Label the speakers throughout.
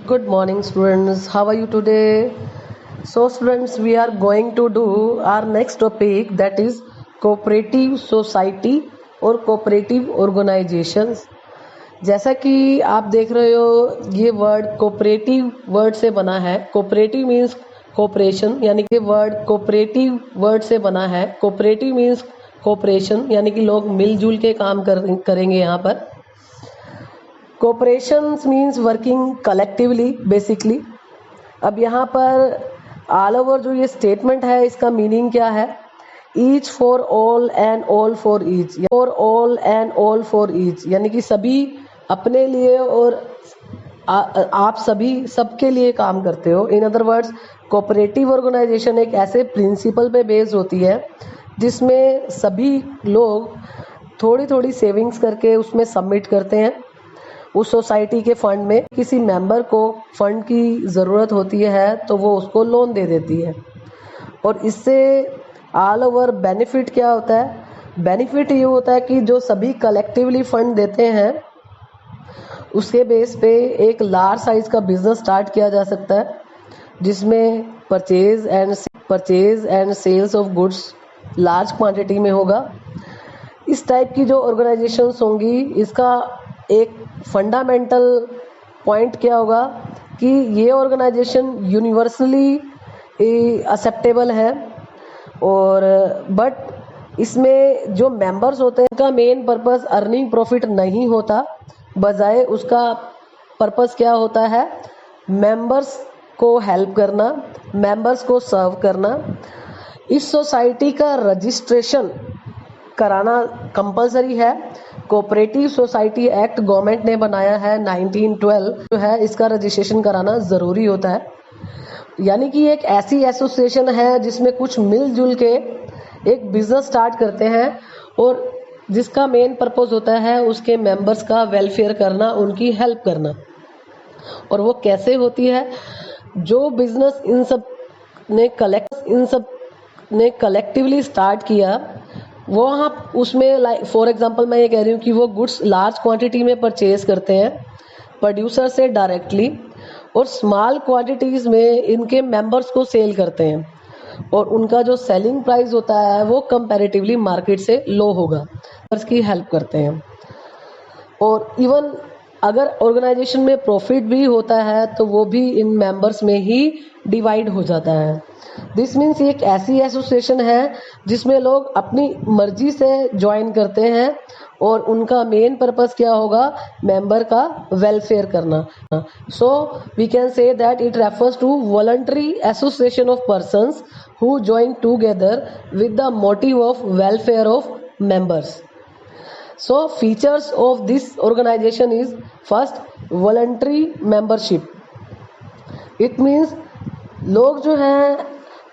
Speaker 1: Good morning, students. How are you today? So, students, we are going to do our next topic, that is cooperative society और cooperative organizations. जैसा कि आप देख रहे हो, ये वर्ड कोऑपरेटिव वर्ड से बना है. कोऑपरेटिव मीन्स कोऑपरेशन, यानी कि वर्ड कोऑपरेटिव वर्ड से बना है. कोऑपरेटिव मीन्स कोऑपरेशन, यानी कि लोग मिलजुल के काम करेंगे यहाँ पर. Cooperations means working collectively basically. अब यहाँ पर ऑल ओवर जो ये स्टेटमेंट है, इसका मीनिंग क्या है? Each for all and all for each. For all and all for each, यानी कि सभी अपने लिए और आप सभी सबके लिए काम करते हो. In other words, cooperative organisation एक ऐसे प्रिंसिपल पे बेस्ड होती है जिसमें सभी लोग थोड़ी थोड़ी सेविंग्स करके उसमें सबमिट करते हैं. उस सोसाइटी के फंड में किसी मेंबर को फंड की ज़रूरत होती है तो वो उसको लोन दे देती है. और इससे ऑल ओवर बेनिफिट क्या होता है? बेनिफिट ये होता है कि जो सभी कलेक्टिवली फंड देते हैं उसके बेस पे एक लार्ज साइज का बिजनेस स्टार्ट किया जा सकता है, जिसमें purchase and sales of goods large quantity में होगा. इस टाइप की जो ऑर्गेनाइजेशंस होंगी, इसका एक फंडामेंटल पॉइंट क्या होगा कि ये ऑर्गेनाइजेशन यूनिवर्सली एक्सेप्टेबल है. और बट इसमें जो मेंबर्स होते हैं उनका मेन पर्पस अर्निंग प्रॉफिट नहीं होता, बजाय उसका पर्पस क्या होता है? मेंबर्स को हेल्प करना, मेंबर्स को सर्व करना. इस सोसाइटी का रजिस्ट्रेशन कराना कंपलसरी है. कोऑपरेटिव सोसाइटी एक्ट गवर्नमेंट ने बनाया है 1912, जो है इसका रजिस्ट्रेशन कराना ज़रूरी होता है. यानी कि एक ऐसी एसोसिएशन है जिसमें कुछ मिलजुल के एक बिजनेस स्टार्ट करते हैं और जिसका मेन पर्पस होता है उसके मेंबर्स का वेलफेयर करना, उनकी हेल्प करना. और वो कैसे होती है? जो बिजनेस इन सब ने कलेक्टिवली स्टार्ट किया, वो वहाँ उसमें फॉर एग्जांपल मैं ये कह रही हूँ कि वो गुड्स लार्ज क्वांटिटी में परचेज करते हैं प्रोड्यूसर से डायरेक्टली, और स्मॉल क्वांटिटीज़ में इनके मेंबर्स को सेल करते हैं. और उनका जो सेलिंग प्राइस होता है वो कंपैरेटिवली मार्केट से लो होगा. की हेल्प करते हैं. और इवन अगर ऑर्गेनाइजेशन में प्रॉफिट भी होता है तो वो भी इन मेंबर्स में ही डिवाइड हो जाता है. दिस मीन्स ये एक ऐसी एसोसिएशन है जिसमें लोग अपनी मर्जी से ज्वाइन करते हैं और उनका मेन पर्पस क्या होगा? मेंबर का वेलफेयर करना. So we can say that it refers to voluntary association of persons who join together with the motive of welfare of members. So features of this organization is first, voluntary membership. It means लोग जो हैं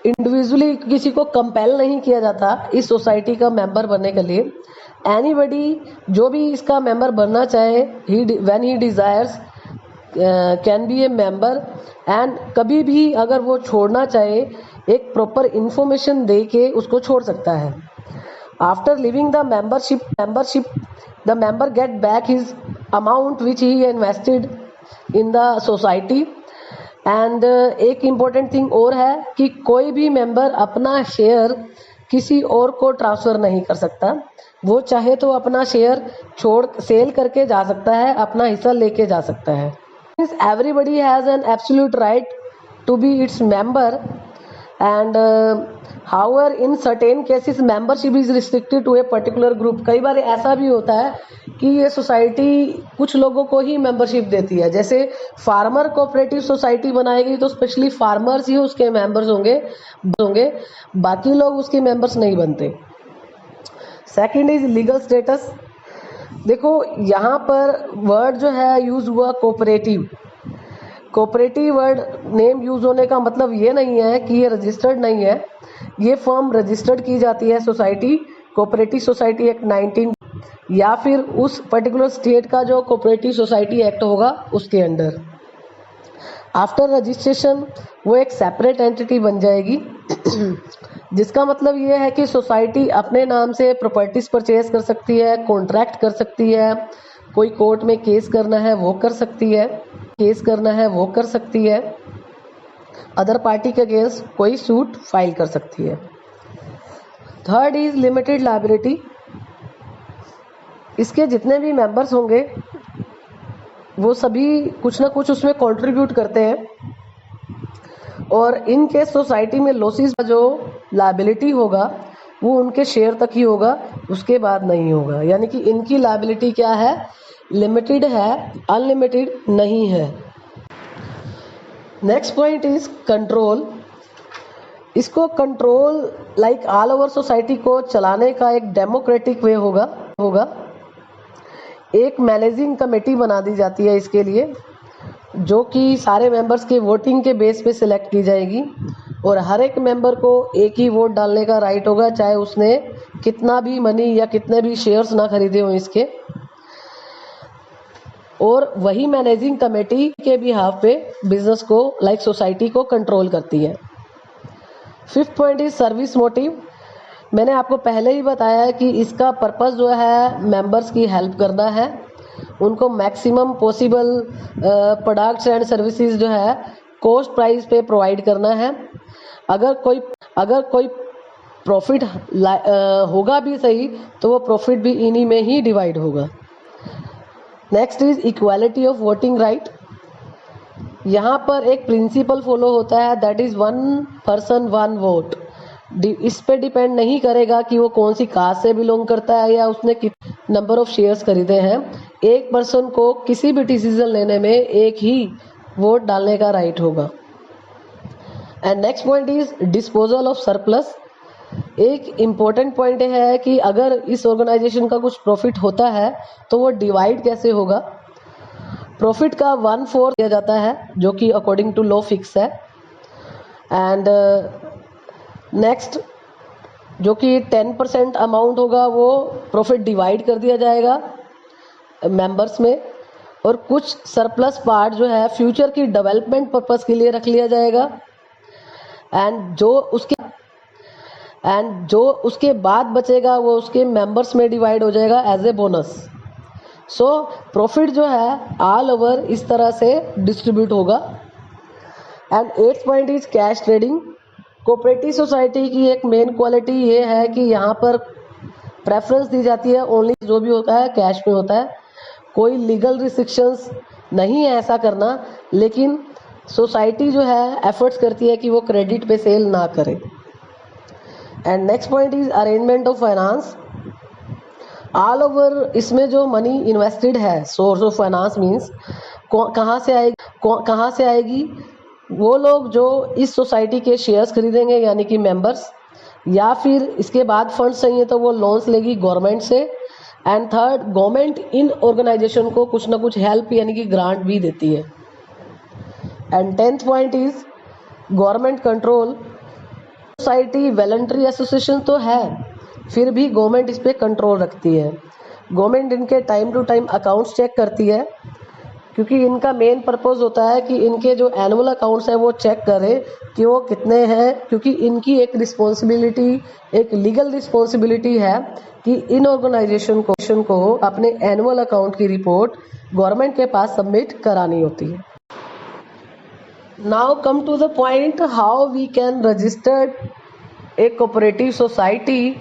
Speaker 1: individually किसी को compel नहीं किया जाता इस society का मेंबर बनने के लिए. एनीबडी जो भी इसका मेंबर बनना चाहे, when he desires can be A member. And कभी भी अगर वो छोड़ना चाहे एक प्रॉपर इंफॉर्मेशन दे के उसको छोड़ सकता है. After leaving the membership, the member get back his amount which he invested in the society. And एक इम्पोर्टेंट थिंग और है कि कोई भी मेंबर अपना शेयर किसी और को ट्रांसफ़र नहीं कर सकता. वो चाहे तो अपना शेयर छोड़ सेल करके जा सकता है, अपना हिस्सा लेके जा सकता है. Everybody has an absolute right to be its member. And however in certain cases membership is restricted to a particular group. कई बार ऐसा भी होता है कि ये सोसाइटी कुछ लोगों को ही मेंबरशिप देती है. जैसे फार्मर कोऑपरेटिव सोसाइटी बनाएगी तो स्पेशली फार्मर्स ही उसके मेंबर्स होंगे, बाकी लोग उसके मेंबर्स नहीं बनते. Second is legal status. देखो यहाँ पर वर्ड जो है यूज हुआ cooperative. Cooperative word name use होने का मतलब ये नहीं है कि ये रजिस्टर्ड नहीं है. ये फर्म रजिस्टर्ड की जाती है सोसाइटी, कोऑपरेटिव सोसाइटी एक्ट 19 या फिर उस पर्टिकुलर स्टेट का जो कोऑपरेटिव सोसाइटी एक्ट होगा उसके अंडर. आफ्टर रजिस्ट्रेशन वो एक सेपरेट एंटिटी बन जाएगी जिसका मतलब ये है कि सोसाइटी अपने नाम से प्रॉपर्टीज परचेज कर सकती है, कॉन्ट्रैक्ट कर सकती है, कोई कोर्ट में केस करना है वो कर सकती है. केस करना है वो कर सकती है, अदर पार्टी के अगेंस्ट कोई सूट फाइल कर सकती है। Third is limited liability. इसके जितने भी मेंबर्स होंगे वो सभी कुछ ना कुछ उसमें कंट्रीब्यूट करते हैं, और इन केस सोसाइटी में लॉसेस का जो लायबिलिटी होगा वो उनके शेयर तक ही होगा, उसके बाद नहीं होगा। यानी कि इनकी लायबिलिटी क्या है, लिमिटेड है, अनलिमिटेड नहीं है। Next point is control. इसको control like all over society को चलाने का एक डेमोक्रेटिक वे होगा। एक मैनेजिंग कमेटी बना दी जाती है इसके लिए, जो कि सारे मेंबर्स के वोटिंग के बेस पे सिलेक्ट की जाएगी, और हर एक मेंबर को एक ही वोट डालने का राइट होगा, चाहे उसने कितना भी मनी या कितने भी शेयर्स ना खरीदे हो इसके। और वही मैनेजिंग कमेटी के बिहाफ पे बिजनेस को लाइक सोसाइटी को कंट्रोल करती है। Fifth point is service motive. मैंने आपको पहले ही बताया है कि इसका पर्पस जो है मेंबर्स की हेल्प करना है, उनको maximum possible products and services जो है कॉस्ट प्राइस पे प्रोवाइड करना है। अगर कोई प्रॉफिट होगा भी सही, तो वो प्रॉफिट भी इन्हीं में ही डिवाइड होगा। Next is equality of voting right. यहाँ पर एक प्रिंसिपल फॉलो होता है, दैट इज 1 पर्सन 1 वोट। इस पे डिपेंड नहीं करेगा कि वो कौन सी कास्ट से बिलोंग करता है या उसने कितने नंबर ऑफ शेयर्स खरीदे हैं। एक पर्सन को किसी भी डिसीजन लेने में एक ही वोट डालने का राइट होगा। And next point is disposal of surplus. एक इम्पोर्टेंट पॉइंट है कि अगर इस ऑर्गेनाइजेशन का कुछ प्रॉफिट होता है तो वो डिवाइड कैसे होगा। प्रॉफिट का 1/4 दिया जाता है, जो कि अकॉर्डिंग टू लॉ फिक्स है। एंड नेक्स्ट जो कि 10% अमाउंट होगा वो प्रॉफिट डिवाइड कर दिया जाएगा मेंबर्स में, और कुछ सरप्लस पार्ट जो है फ्यूचर की डेवलपमेंट पर्पस के लिए रख लिया जाएगा। एंड जो उसके बाद बचेगा वो उसके मेंबर्स में डिवाइड हो जाएगा as a bonus. So profit जो है ऑल ओवर इस तरह से डिस्ट्रीब्यूट होगा। And 8th point is cash trading. Cooperative society की एक मेन क्वालिटी ये है कि यहाँ पर प्रेफरेंस दी जाती है, ओनली जो भी होता है कैश में होता है। कोई लीगल रिस्ट्रिक्शंस नहीं है ऐसा करना, लेकिन सोसाइटी जो है एफर्ट्स करती है कि वो क्रेडिट पे सेल ना करे। And next point is arrangement of finance. All over इसमें जो मनी इन्वेस्टेड है, सोर्स ऑफ फाइनेंस मीन्स कहाँ से आएगी। वो लोग जो इस सोसाइटी के शेयर्स खरीदेंगे यानी कि मेंबर्स, या फिर इसके बाद फंड्स चाहिए तो वो लोन्स लेगी गवर्नमेंट से। एंड थर्ड, गवर्नमेंट इन ऑर्गेनाइजेशन को कुछ ना कुछ हेल्प यानी कि ग्रांट भी देती है। And 10th point is government control. Society voluntary association तो है, फिर भी गवर्नमेंट इस पे कंट्रोल रखती है। गवर्नमेंट इनके time to time accounts check करती है, क्योंकि इनका मेन पर्पस होता है कि इनके जो एनुअल अकाउंट्स हैं वो चेक करें कि वो कितने हैं, क्योंकि इनकी एक रिस्पॉन्सिबिलिटी, एक लीगल रिस्पॉन्सिबिलिटी है कि इन ऑर्गेनाइजेशन को अपने एनुअल अकाउंट की रिपोर्ट गवर्नमेंट के पास सबमिट करानी होती है। Now come to the point how we can register a cooperative society,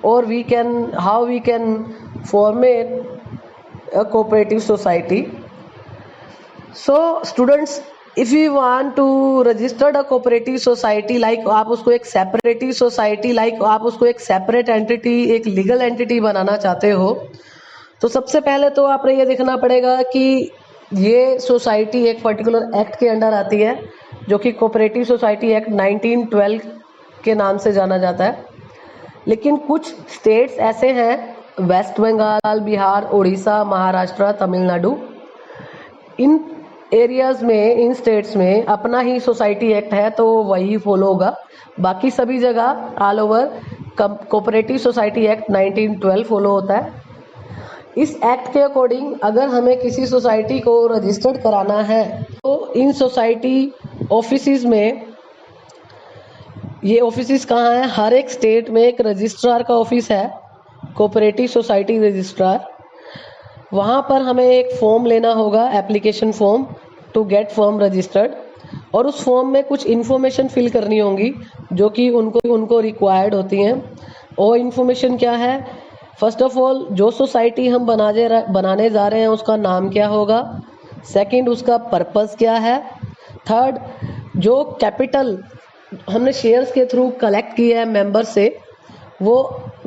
Speaker 1: और how we can formate a cooperative society. So students, if you want to register a cooperative society, like आप उसको एक separate entity, एक legal entity बनाना चाहते हो, तो सबसे पहले तो आपने ये देखना पड़ेगा कि ये सोसाइटी एक पर्टिकुलर एक्ट के अंडर आती है, जो कि कोऑपरेटिव सोसाइटी एक्ट 1912 के नाम से जाना जाता है। लेकिन कुछ स्टेट्स ऐसे हैं, वेस्ट बंगाल, बिहार, उड़ीसा, महाराष्ट्र, तमिलनाडु, इन एरियाज में, इन स्टेट्स में अपना ही सोसाइटी एक्ट है, तो वही फॉलो होगा। बाकी सभी जगह all over cooperative society act 1912 follow होता है। इस एक्ट के अकॉर्डिंग अगर हमें किसी सोसाइटी को रजिस्टर्ड कराना है, तो इन सोसाइटी ऑफिसेज में, ये ऑफिसेस कहाँ हैं, हर एक स्टेट में एक रजिस्ट्रार का ऑफिस है, कोऑपरेटिव सोसाइटी रजिस्ट्रार। वहाँ पर हमें एक फॉर्म लेना होगा, application form, to get firm registered, और उस फॉर्म में कुछ इन्फॉर्मेशन फिल करनी होंगी जो कि उनको रिक्वायर्ड होती हैं। और इन्फॉर्मेशन क्या है? फर्स्ट ऑफ ऑल, जो सोसाइटी हम बनाने जा रहे हैं उसका नाम क्या होगा। सेकंड, उसका पर्पस क्या है। थर्ड, जो कैपिटल हमने शेयर्स के थ्रू कलेक्ट किया है मेंबर से, वो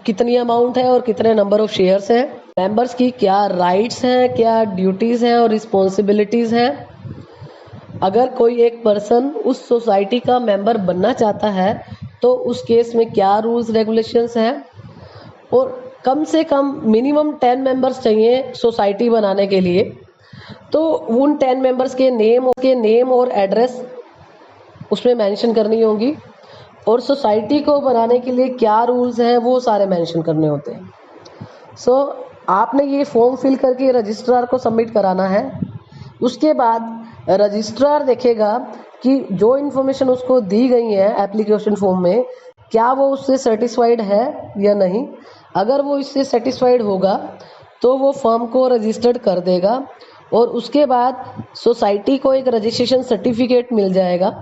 Speaker 1: कितनी अमाउंट है और कितने नंबर ऑफ शेयर्स हैं। मेंबर्स की क्या राइट्स हैं, क्या ड्यूटीज़ हैं और रिस्पॉन्सिबिलिटीज़ हैं। अगर कोई एक पर्सन उस सोसाइटी का मेंबर बनना चाहता है तो उस केस में क्या रूल्स रेगुलेशंस हैं। और कम से कम मिनिमम 10 मेंबर्स चाहिए सोसाइटी बनाने के लिए, तो उन 10 मेंबर्स के नेम और एड्रेस उसमें मेंशन करनी होगी। और सोसाइटी को बनाने के लिए क्या रूल्स हैं वो सारे मेंशन करने होते हैं। सो आपने ये फॉर्म फिल करके रजिस्ट्रार को सबमिट कराना है। उसके बाद रजिस्ट्रार देखेगा कि जो इन्फॉर्मेशन उसको दी गई है एप्लीकेशन फॉर्म में, क्या वो उससे सेटिस्फाइड है या नहीं। अगर वो इससे सेटिस्फाइड होगा तो वो फर्म को रजिस्टर्ड कर देगा, और उसके बाद सोसाइटी को एक रजिस्ट्रेशन सर्टिफिकेट मिल जाएगा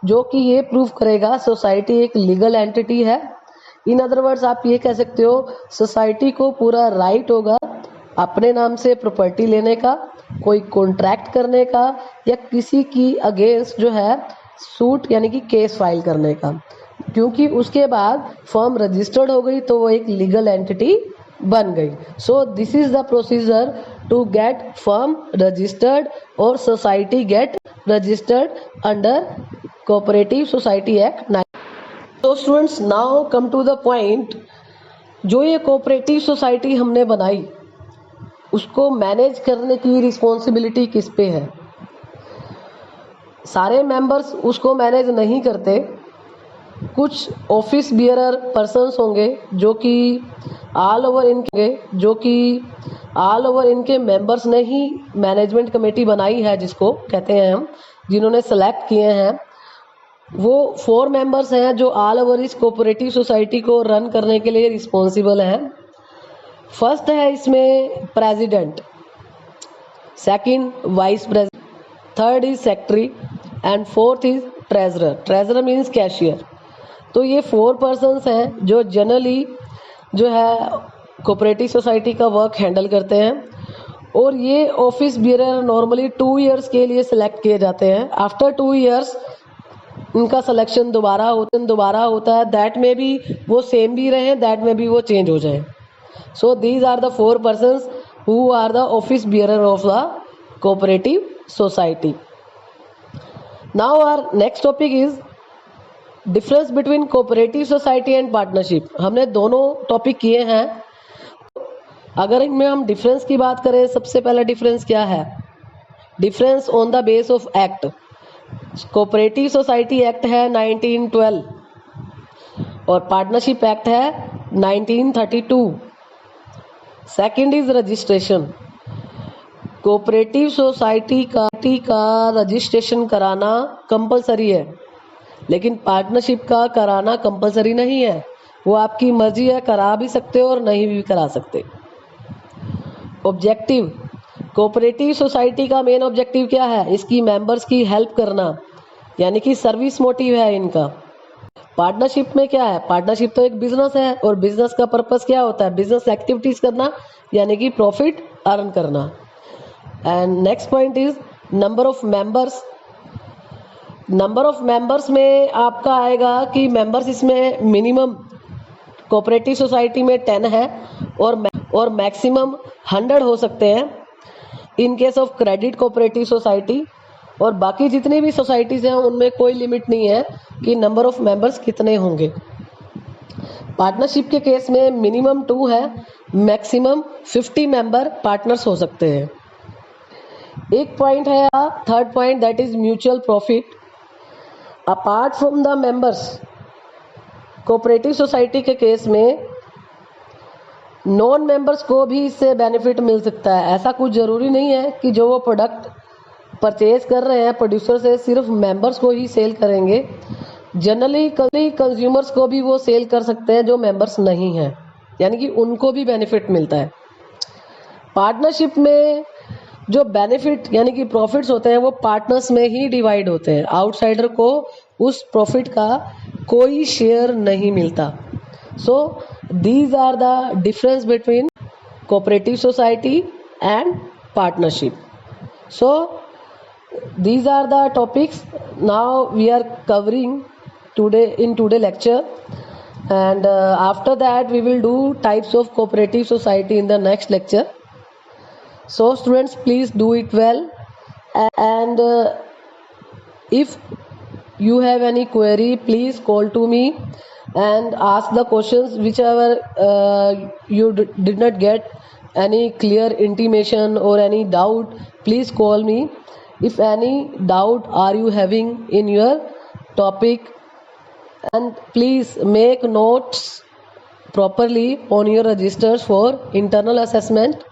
Speaker 1: जो कि ये प्रूव करेगा सोसाइटी एक लीगल एंटिटी है। इन अदर वर्ड्स आप ये कह सकते हो, सोसाइटी को पूरा राइट होगा अपने नाम से प्रॉपर्टी लेने का, कोई कॉन्ट्रैक्ट करने का, या किसी की अगेंस्ट जो है सूट यानी कि केस फाइल करने का, क्योंकि उसके बाद फर्म रजिस्टर्ड हो गई तो वो एक लीगल एंटिटी बन गई। So this is the procedure to get firm registered और society get registered under cooperative society act. तो students, now come to the point, जो ये कोऑपरेटिव सोसाइटी हमने बनाई उसको मैनेज करने की रिस्पॉन्सिबिलिटी किस पे है। सारे मेंबर्स उसको मैनेज नहीं करते, कुछ ऑफिस बियरर पर्सन्स होंगे जो कि ऑल ओवर इनके मेंबर्स ने ही मैनेजमेंट कमेटी बनाई है, जिसको कहते हैं हम, जिन्होंने सेलेक्ट किए हैं। वो 4 मेंबर्स हैं जो ऑल ओवर इस कोऑपरेटिव सोसाइटी को रन करने के लिए रिस्पॉन्सिबल हैं। फर्स्ट है इसमें president, second vice president, third is secretary and fourth is treasurer. Treasurer means cashier. तो ये 4 पर्सन्स हैं जो जनरली जो है कोऑपरेटिव सोसाइटी का वर्क हैंडल करते हैं। और ये ऑफिस बियरर नॉर्मली 2 इयर्स के लिए सिलेक्ट किए जाते हैं। आफ्टर 2 इयर्स उनका सिलेक्शन दोबारा होता है। दैट में भी वो सेम भी रहे, दैट में भी वो चेंज हो जाए। So these are the 4 persons who are the office bearer of the cooperative society. Now our next topic is difference between cooperative society and partnership. हमने दोनों टॉपिक किए हैं। अगर इनमें हम डिफरेंस की बात करें, सबसे पहला डिफरेंस क्या है? Difference on the base of act. Cooperative society act है 1912 और पार्टनरशिप एक्ट है 1932। Second is registration. Cooperative society का रजिस्ट्रेशन कराना कंपलसरी है, लेकिन पार्टनरशिप का कराना कंपलसरी नहीं है। वो आपकी मर्जी है, करा भी सकते हो और नहीं भी करा सकते। ऑब्जेक्टिव, कोऑपरेटिव सोसाइटी का मेन ऑब्जेक्टिव क्या है? इसकी मेंबर्स की हेल्प करना, यानी कि सर्विस मोटिव है इनका। पार्टनरशिप में क्या है? पार्टनरशिप तो एक बिजनेस है, और बिजनेस का पर्पस क्या होता है? बिजनेस एक्टिविटीज करना, यानी कि प्रॉफिट अर्न करना। And next point is number of members. Number of members में आपका आएगा कि मेंबर्स इसमें मिनिमम कोऑपरेटिव सोसाइटी में 10 है और मैक्सिमम 100 हो सकते हैं in case of credit cooperative society. और बाकी जितनी भी सोसाइटीज हैं उनमें कोई लिमिट नहीं है कि नंबर ऑफ मेंबर्स कितने होंगे। पार्टनरशिप के केस में मिनिमम 2 है, मैक्सिमम 50 मेंबर पार्टनर्स हो सकते हैं। एक पॉइंट है third point, that is mutual profit. Apart from the members, cooperative society के केस में नॉन मेंबर्स को भी इससे बेनिफिट मिल सकता है। ऐसा कुछ ज़रूरी नहीं है कि जो वो प्रोडक्ट परचेज कर रहे हैं प्रोड्यूसर से सिर्फ मेंबर्स को ही सेल करेंगे। जनरली कंज्यूमर्स को भी वो सेल कर सकते हैं जो मेंबर्स नहीं हैं, यानी कि उनको भी बेनिफिट मिलता है। पार्टनरशिप में जो बेनिफिट यानी कि प्रॉफिट्स होते हैं वो पार्टनर्स में ही डिवाइड होते हैं, आउटसाइडर को उस प्रॉफिट का कोई शेयर नहीं मिलता। So these are the difference between cooperative society and partnership. So these are the topics now we are covering today in today lecture, and after that we will do types of cooperative society in the next lecture. So students, please do it well, and if you have any query, please call to me and ask the questions whichever you did not get any clear intimation or any doubt. Please call me if any doubt are you having in your topic, and please make notes properly on your registers for internal assessment.